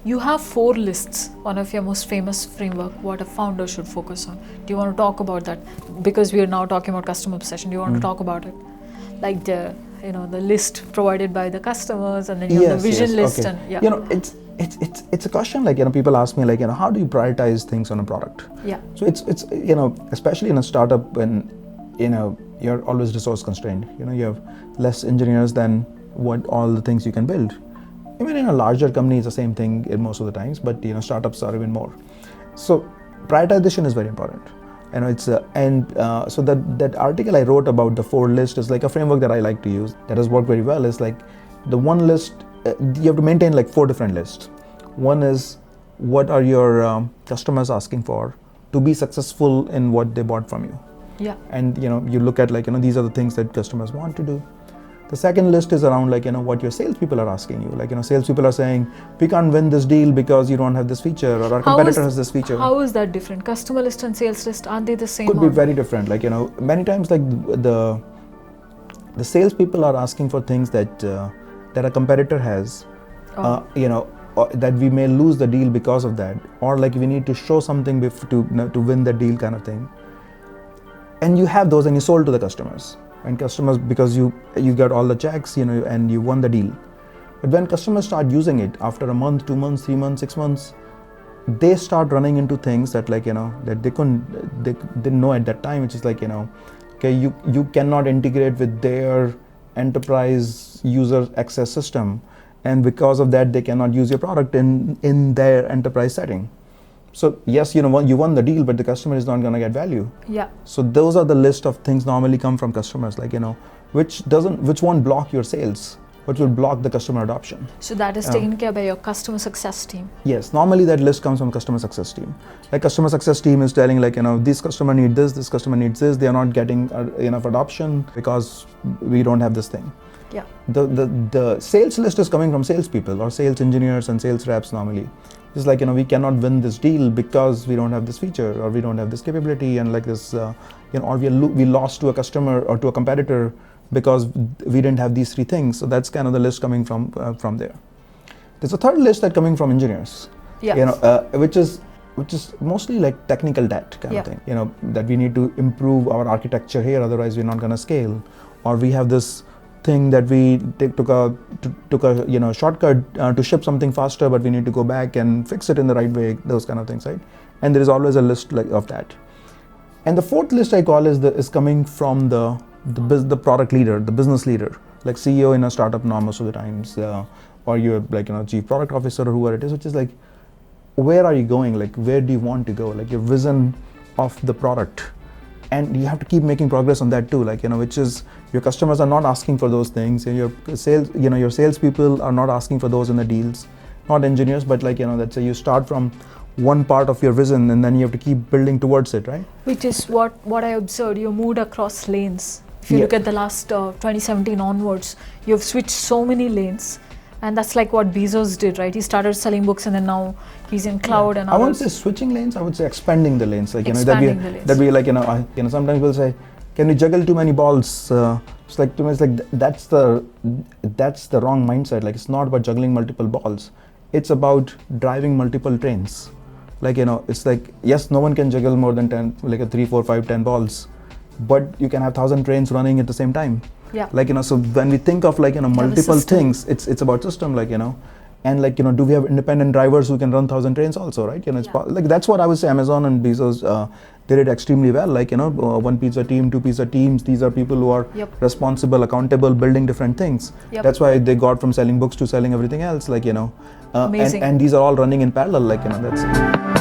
You have 4 lists, one of your most famous framework, what a founder should focus on. Do you want to talk about that? Because we are now talking about customer obsession. Do you want to talk about it? Like the list provided by the customers, and then you have the vision list. Okay. And it's a question like, people ask me like, how do you prioritize things on a product? Yeah. So it's especially in a startup when, you're always resource constrained. You have less engineers than what all the things you can build. Even in a larger company, it's the same thing in most of the times, but startups are even more. So prioritization is very important. So that article I wrote about the 4 list is like a framework that I like to use that has worked very well. Is like the one list, you have to maintain like 4 different lists. One is what are your customers asking for to be successful in what they bought from you. Yeah. And you look at like these are the things that customers want to do. The second list is around like what your salespeople are asking you. Like salespeople are saying, we can't win this deal because you don't have this feature, or our competitor has this feature. How is that different? Customer list and sales list, aren't they the same? Could be very different. Like many times like the salespeople are asking for things that a competitor has. That we may lose the deal because of that, or like we need to show something to win the deal kind of thing. And you have those and you sold to the customers. And customers, because you got all the checks, and you won the deal. But when customers start using it after a month, 2 months, 3 months, 6 months, they start running into things that like, that they didn't know at that time, which is like, okay, you cannot integrate with their enterprise user access system. And because of that, they cannot use your product in their enterprise setting. So yes, you won the deal, but the customer is not going to get value. Yeah. So those are the list of things normally come from customers, like which won't block your sales, but will block the customer adoption. So that is taken care by your customer success team. Yes, normally that list comes from customer success team. Like customer success team is telling like this customer needs this customer needs this. They are not getting enough adoption because we don't have this thing. Yeah. The sales list is coming from salespeople or sales engineers and sales reps normally. It's like, we cannot win this deal because we don't have this feature, or we don't have this capability, and like this, or we lost to a customer or to a competitor because we didn't have these 3 things. So that's kind of the list coming from there. There's a third list that coming from engineers. Yeah. Which is mostly like technical debt kind of thing. That we need to improve our architecture here, otherwise we're not going to scale, or we have this thing that we took a shortcut to ship something faster, but we need to go back and fix it in the right way, those kind of things, right? And there is always a list like of that. And the 4th list I call is coming from the product leader, the business leader, like CEO in a startup now most of the times, or you're like chief product officer or whoever it is, which is like, where are you going? Like, where do you want to go? Like your vision of the product. And you have to keep making progress on that too, like which is your customers are not asking for those things, and your salespeople are not asking for those in the deals, not engineers, but like that's you start from one part of your vision and then you have to keep building towards it, right? Which is what I observed. You moved across lanes. If you look at the last 2017 onwards, you've switched so many lanes. And that's like what Bezos did, right? He started selling books and then now he's in cloud and I won't say switching lanes, I would say expanding the lanes. Like, expanding the lanes. That we like, sometimes we'll say, can we juggle too many balls? It's like, to me, it's like, that's the wrong mindset. Like, it's not about juggling multiple balls. It's about driving multiple trains. Like, it's like, yes, no one can juggle more than 10, like a 3, 4, 5, 10 balls, but you can have 1,000 trains running at the same time. Yeah. Like, so when we think of like, multiple things, it's about system, like, and like, do we have independent drivers who can run 1,000 trains also, right? It's like, that's what I would say Amazon and Bezos did it extremely well. Like, one pizza team, 2 pizza teams, these are people who are responsible, accountable, building different things. That's why they got from selling books to selling everything else, like, Amazing. And these are all running in parallel, like, that's it.